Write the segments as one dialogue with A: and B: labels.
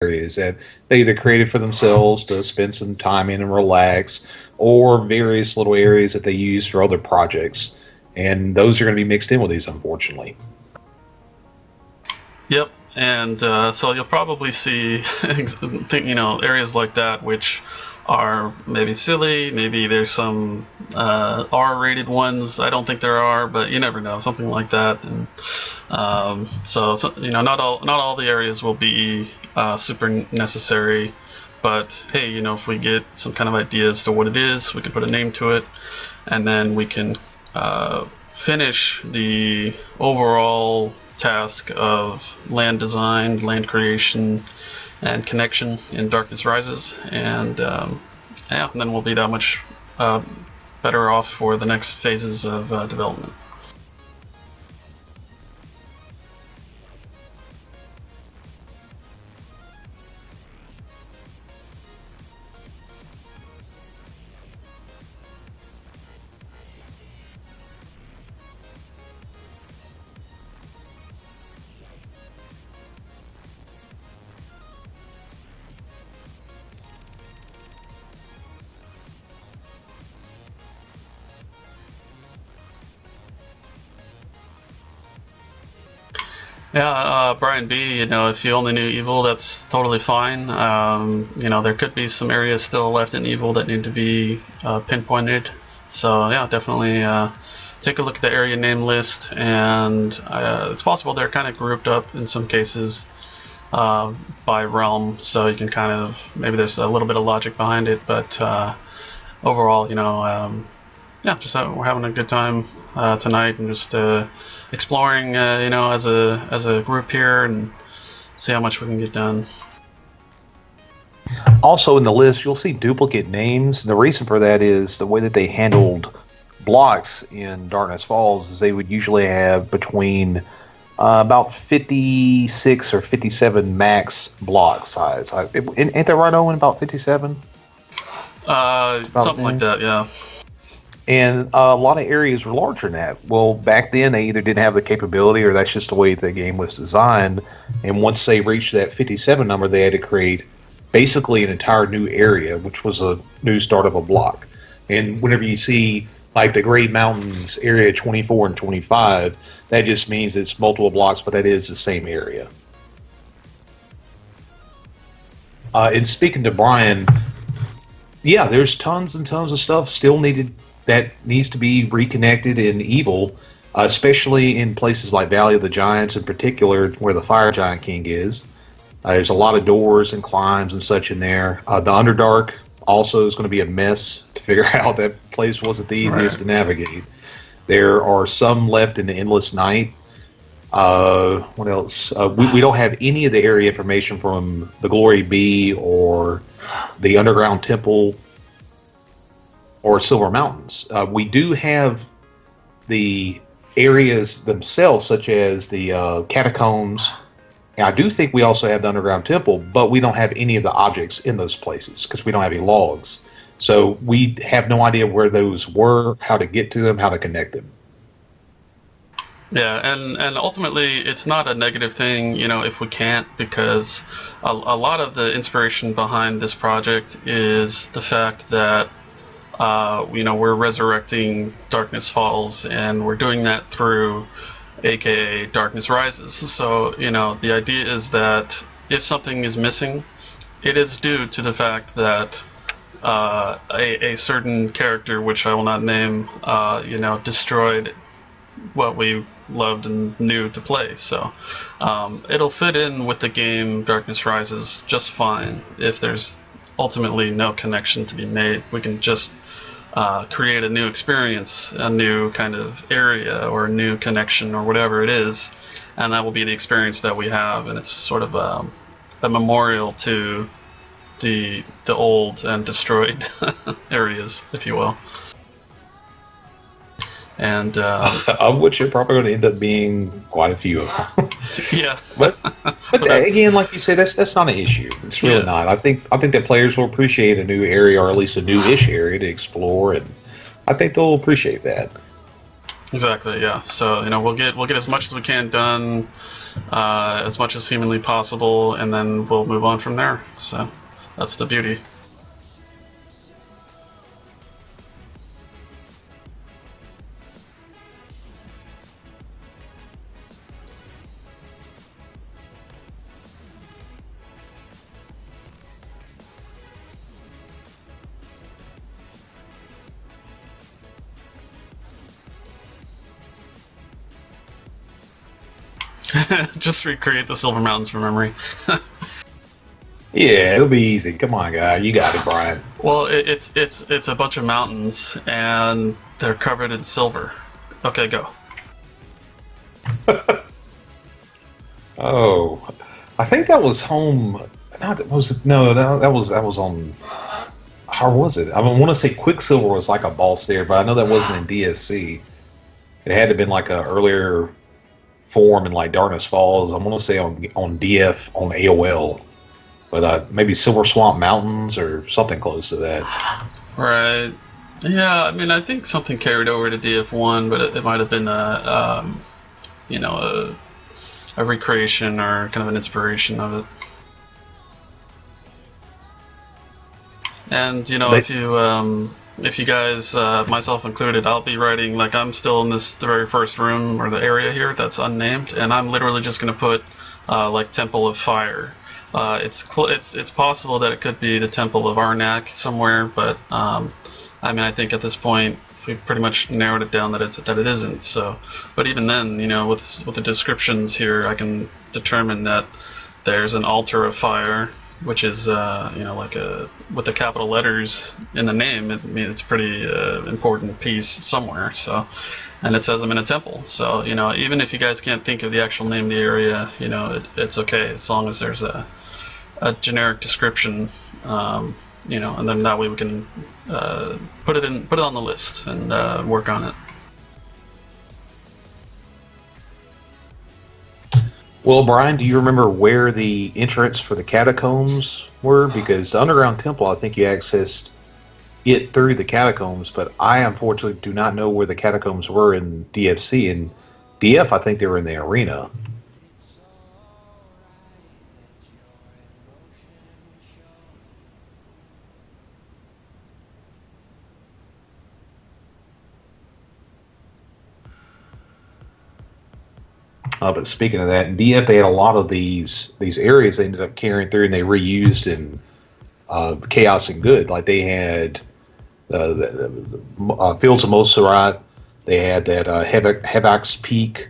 A: areas that they either created for themselves to spend some time in and relax, or various little areas that they use for other projects. And those are going to be mixed in with these, unfortunately.
B: Yep, and so you'll probably see, areas like that which are maybe silly. Maybe there's some R-rated ones. I don't think there are, but you never know. Something like that, and not all the areas will be super necessary. But hey, if we get some kind of idea as to what it is, we can put a name to it, and then we can finish the overall task of land design, land creation, and connection in Darkness Rises, and then we'll be that much better off for the next phases of development. Yeah, Brian B, if you only knew Evil, that's totally fine. There could be some areas still left in Evil that need to be pinpointed. So, yeah, definitely take a look at the area name list, and it's possible they're kind of grouped up in some cases by realm, so you can kind of, maybe there's a little bit of logic behind it, but overall, we're having a good time tonight, and just exploring, as a group here, and see how much we can get done.
A: Also in the list, you'll see duplicate names. The reason for that is the way that they handled blocks in Darkness Falls is they would usually have between about 56 or 57 max block size. Ain't that right, Owen? About 57?
B: Something like that, yeah.
A: And a lot of areas were larger than that. Well, back then they either didn't have the capability, or that's just the way the game was designed. And once they reached that 57 number, they had to create basically an entire new area, which was a new start of a block. And whenever you see like the Great Mountains area 24 and 25, that just means it's multiple blocks, but that is the same area. And speaking to Brian, yeah, there's tons and tons of stuff still that needs to be reconnected in Evil, especially in places like Valley of the Giants, in particular, where the Fire Giant King is. There's a lot of doors and climbs and such in there. The Underdark also is going to be a mess to figure out. That place wasn't the easiest to navigate. There are some left in the Endless Night. What else? We don't have any of the area information from the Glory Bee or the Underground Temple or Silver Mountains. We do have the areas themselves, such as the catacombs. And I do think we also have the Underground Temple, but we don't have any of the objects in those places because we don't have any logs. So we have no idea where those were, how to get to them, how to connect them.
B: Yeah, and ultimately, it's not a negative thing, if we can't, because a lot of the inspiration behind this project is the fact that we're resurrecting Darkness Falls, and we're doing that through aka Darkness Rises. So, the idea is that if something is missing, it is due to the fact that a certain character, which I will not name, destroyed what we loved and knew to play. So it'll fit in with the game Darkness Rises just fine. If there's ultimately no connection to be made, we can just create a new experience, a new kind of area, or a new connection, or whatever it is, and that will be the experience that we have. And it's sort of a memorial to the old and destroyed areas, if you will. And
A: of which you're probably going to end up being quite a few of them.
B: Yeah,
A: but again, like you say, that's not an issue. It's really not. I think that players will appreciate a new area, or at least a new-ish area to explore, and I think they'll appreciate that.
B: Exactly. Yeah. So we'll get as much as we can done as much as humanly possible, and then we'll move on from there. So that's the beauty. Just recreate the Silver Mountains from memory.
A: Yeah, it'll be easy. Come on, guy. You got it, Brian.
B: Well, it's a bunch of mountains, and they're covered in silver. Okay, go.
A: Oh, I think that was home. No, that was on. How was it? I want to say Quicksilver was like a boss there, but I know that wasn't in DFC. It had to have been like a earlier form in like Darkness Falls. I want to say on DF on AOL, but maybe Silver Swamp Mountains or something close to that.
B: Right. Yeah, I mean, I think something carried over to DF1, but it might have been a recreation or kind of an inspiration of it. And if you guys, myself included, I'll be writing, like, I'm still in the very first room or the area here that's unnamed, and I'm literally just going to put like Temple of Fire. It's possible that it could be the Temple of Arnak somewhere, but I mean, I think at this point we've pretty much narrowed it down that it isn't. So, but even then, with the descriptions here, I can determine that there's an altar of fire, which is like with the capital letters in the name. It's a pretty important piece somewhere. So, and it says I'm in a temple. So even if you guys can't think of the actual name of the area, it's okay as long as there's a generic description. And then that way we can put it on the list and work on it.
A: Well, Brian, do you remember where the entrance for the catacombs were? Because the underground temple, I think you accessed it through the catacombs, but I unfortunately do not know where the catacombs were in DFC. In DF, I think they were in the arena. But speaking of that, in DF they had a lot of these areas they ended up carrying through, and they reused in Chaos and Good. Like they had the Fields of Moserat, they had that Hevok's Peak.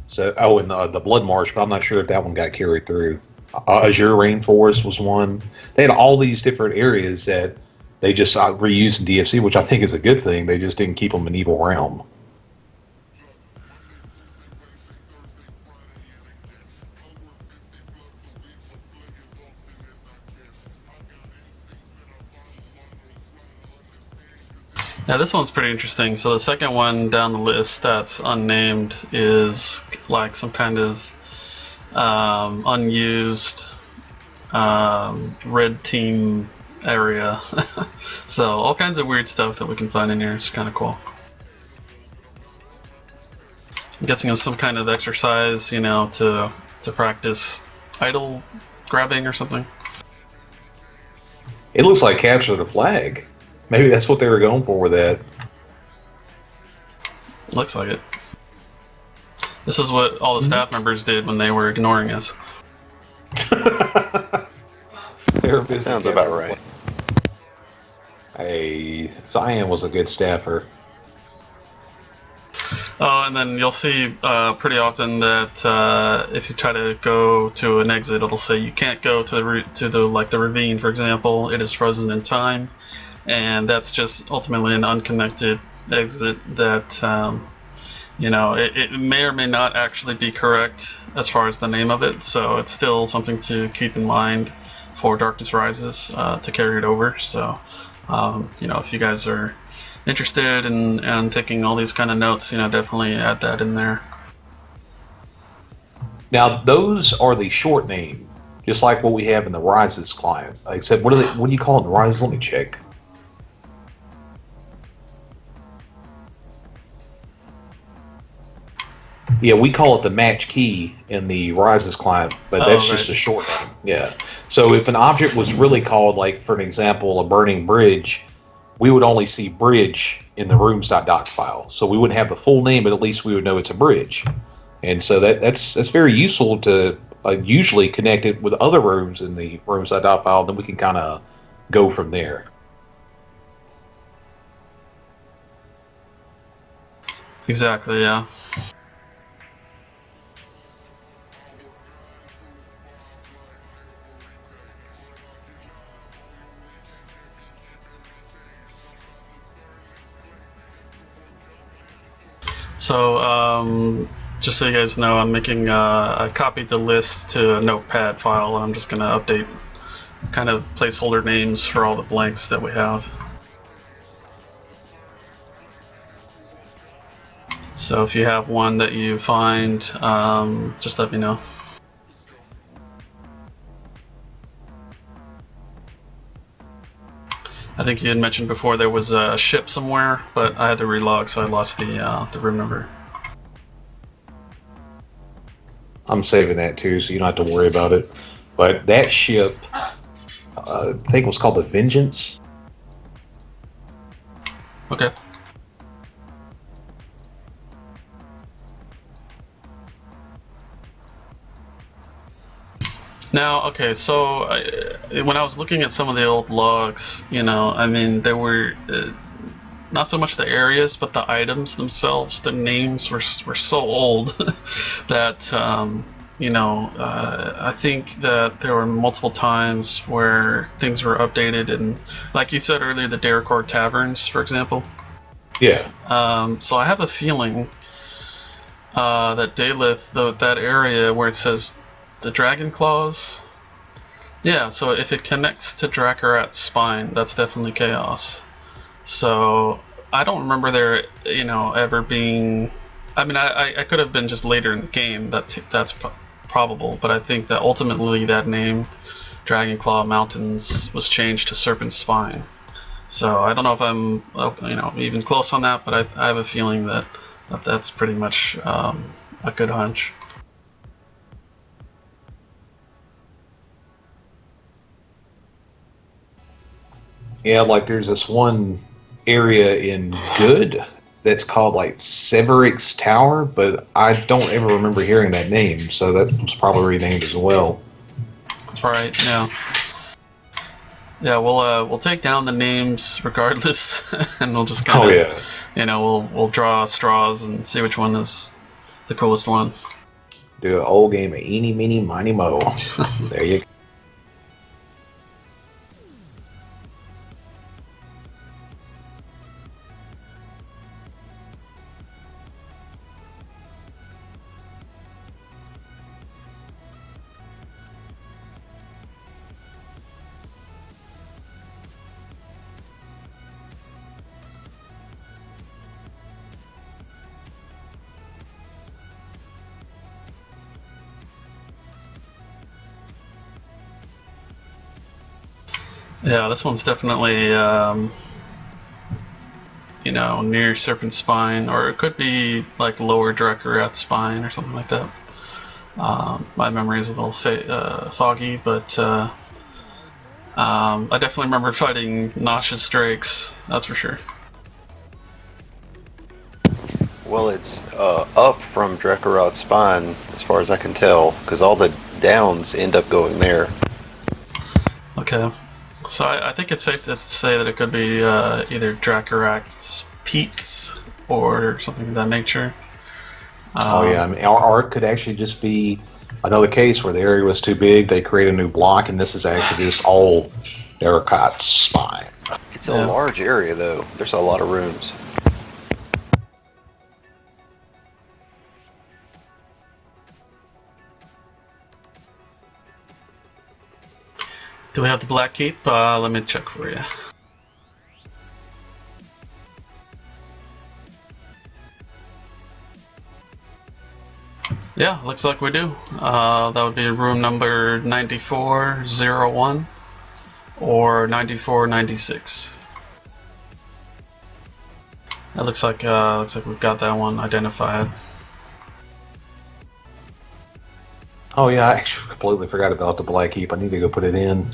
A: So and the Blood Marsh, but I'm not sure if that one got carried through. Azure Rainforest was one. They had all these different areas that they just reused in DFC, which I think is a good thing. They just didn't keep them in Evil Realm.
B: Yeah, this one's pretty interesting. So the second one down the list that's unnamed is like some kind of unused red team area. So all kinds of weird stuff that we can find in here. It's kind of cool. I'm guessing it was some kind of exercise, to practice idol grabbing or something.
A: It looks like Capture the Flag. Maybe that's what they were going for with that.
B: Looks like it. This is what all the staff members did when they were ignoring us.
A: They were busy.
C: Sounds about right.
A: Hey, Cyan was a good staffer.
B: Oh, and then you'll see pretty often that if you try to go to an exit, it'll say you can't go to the ravine, for example. It is frozen in time. And that's just ultimately an unconnected exit that, it may or may not actually be correct as far as the name of it. So it's still something to keep in mind for Darkness Rises to carry it over. So, if you guys are interested in taking all these kind of notes, definitely add that in there.
A: Now, those are the short name, just like what we have in the Rises client. Like I said, what do you call it in the Rises? Let me check. Yeah, we call it the match key in the Rises client, but
B: Oh,
A: that's
B: right.
A: just a short name. Yeah. So if an object was really called, like for an example, a burning bridge, we would only see bridge in the rooms.doc file. So we wouldn't have the full name, but at least we would know it's a bridge. And so that's very useful to usually connect it with other rooms in the rooms.doc file. Then we can kind of go from there.
B: Exactly, yeah. So, just so you guys know, I'm making I copied the list to a notepad file, and I'm just going to update kind of placeholder names for all the blanks that we have. So if you have one that you find, just let me know. I think you had mentioned before there was a ship somewhere, but I had to relog, so I lost the room number.
A: I'm saving that too, so you don't have to worry about it. But that ship, I think it was called the Vengeance.
B: Okay. Now, okay, so when I was looking at some of the old logs, you know, I mean, there were not so much the areas, but the items themselves, the names were so old that, you know, I think that there were multiple times where things were updated, and like you said earlier, the Daracor Taverns, for example.
A: Yeah.
B: So I have a feeling that Daleth, that area where it says the Dragon Claws, yeah, so if it connects to Dracarat's spine, that's definitely Chaos. So I don't remember there, you know, ever being. I mean, I could have been just later in the game. That's probable, but I think that ultimately that name, Dragonclaw Mountains, was changed to Serpent Spine. So I don't know if I'm, you know, even close on that, but I have a feeling that that's pretty much a good hunch.
A: Yeah, like there's this one area in Good that's called like Severix Tower, but I don't ever remember hearing that name, so that was probably renamed as well.
B: Right. Yeah. Yeah. We'll take down the names regardless, and we'll just kind of, you know, we'll draw straws and see which one is the coolest one.
A: Do an old game of Eeny, Meeny, Miny, Mo. There you go.
B: Yeah, this one's definitely, you know, near Serpent Spine, or it could be like lower Dracarat Spine or something like that. My memory is a little foggy, but I definitely remember fighting Noxious Drakes, that's for sure.
C: Well, it's up from Dracarat Spine, as far as I can tell, because all the downs end up going there.
B: Okay. So I think it's safe to say that it could be either Dracarat's Peaks or something of that nature.
A: Oh yeah, I mean, or it could actually just be another case where the area was too big. They create a new block, and this is actually just all Daracot's spine.
C: It's a large area, though. There's a lot of rooms.
B: Do we have the Black Keep? Let me check for you. Yeah, looks like we do. That would be room number 9401 or 9496. It looks like we've got that one identified.
A: Oh yeah, I actually completely forgot about the Black Heap. I need to go put it in.